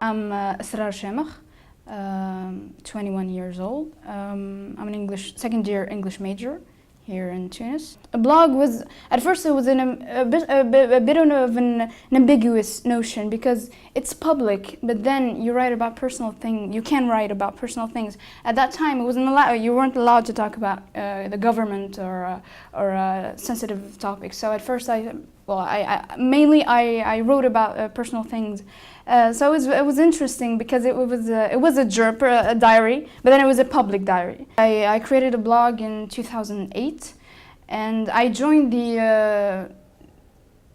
I'm Esrar Shamek, 21 years old. I'm an second year English major here in Tunis. A blog was, at first it was a bit of an ambiguous notion because it's public, but then you write about personal things, you can write about personal things. At that time, it wasn't allowed, you weren't allowed to talk about the government or sensitive topics. So at first I mainly wrote about personal things. So it was interesting because it was a diary, but then it was a public diary. I created a blog in 2008, and I joined the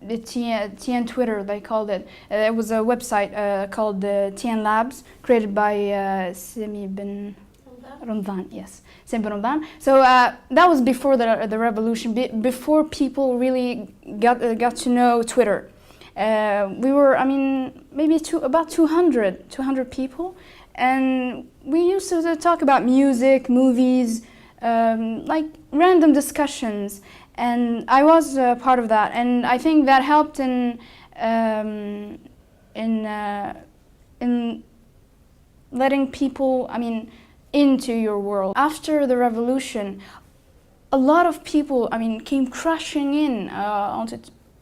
TN Twitter, they called it. It was a website called TN Labs, created by Sami bin Ramadan, yes, Sami bin Ramadan. So that was before the revolution, before people really got to know Twitter. We were, maybe about 200 people, and we used to talk about music, movies, like random discussions, and I was part of that, and I think that helped in letting people, into your world. After the revolution, a lot of people, came crashing in onto.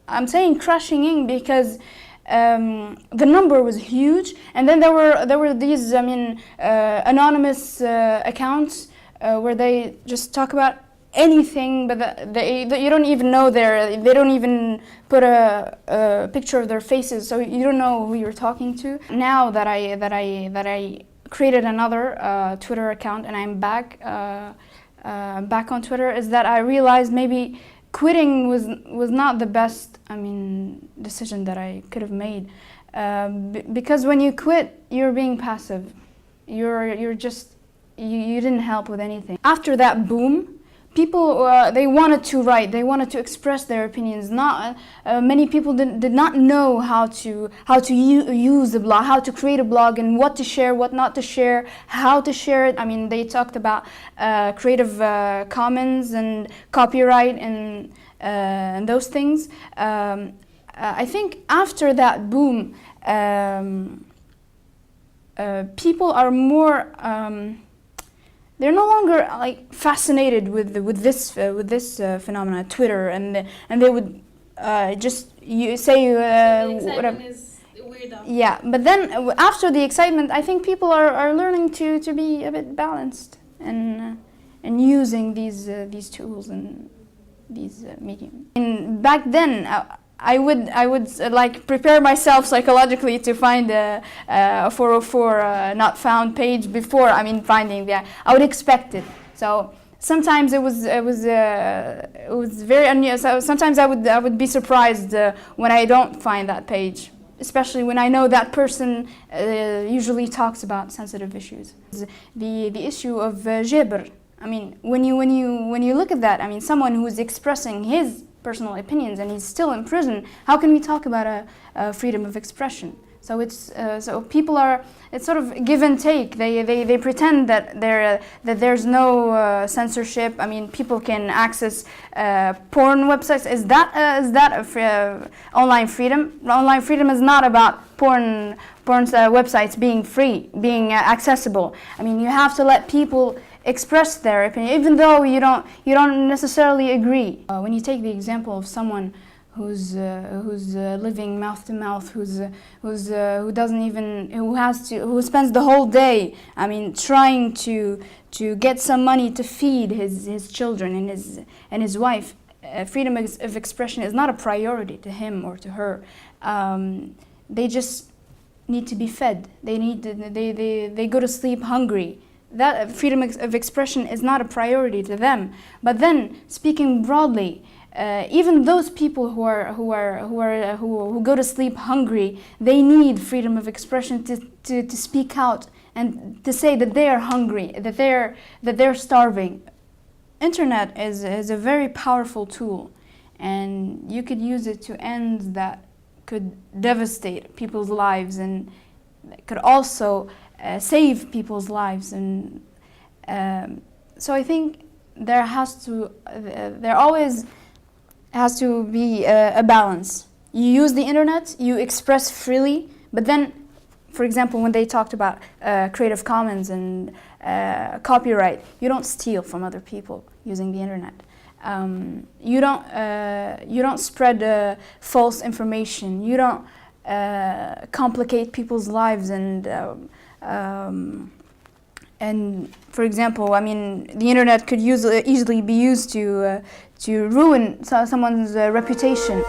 I'm saying crashing in because the number was huge, and then there were these anonymous accounts where they just talk about anything, but you don't even know they don't even put a picture of their faces, so you don't know who you're talking to. Now that I created another Twitter account and I'm back on Twitter, is that I realized maybe quitting was not the best decision that I could have made, because when you quit, you're being passive. You didn't help with anything. After that boom, people they wanted to write, they wanted to express their opinions. Not many people did not know how to use the blog, how to create a blog, and what to share, what not to share, how to share it. They talked about Creative Commons and copyright and those things. I think after that boom, people are more. They're no longer fascinated with this phenomenon, Twitter, and they would just say excitement is weird. Yeah, but then after the excitement, I think people are learning to be a bit balanced and using these tools and these mediums. And back then, I would prepare myself psychologically to find a 404 not found page before finding that. I would expect it. So sometimes it was very unusual. Sometimes I would be surprised when I don't find that page, especially when I know that person usually talks about sensitive issues. The issue of Jabr. When you look at that, someone who's expressing his personal opinions and he's still in prison, how can we talk about a freedom of expression? So so people it's sort of give and take. They pretend that there's no censorship. People can access porn websites. Is that online freedom? Online freedom is not about porn websites being free, being accessible. You have to let people express their opinion, even though you don't necessarily agree. When you take the example of someone who's living mouth to mouth, who spends the whole day, trying to get some money to feed his children and his wife, freedom of expression is not a priority to him or to her. They just need to be fed. They go to sleep hungry. That freedom of expression is not a priority to them. But then, speaking broadly, even those people who go to sleep hungry, they need freedom of expression to speak out and to say that they are hungry, that they're starving. Internet is a very powerful tool, and you could use it to ends that could devastate people's lives, and could also save people's lives. And so I think there always has to be a balance. You use the internet, you express freely, but then for example, when they talked about Creative Commons and copyright, you don't steal from other people using the internet. You don't spread false information. You don't complicate people's lives and for example, I mean, the internet could easily be used to ruin someone's reputation.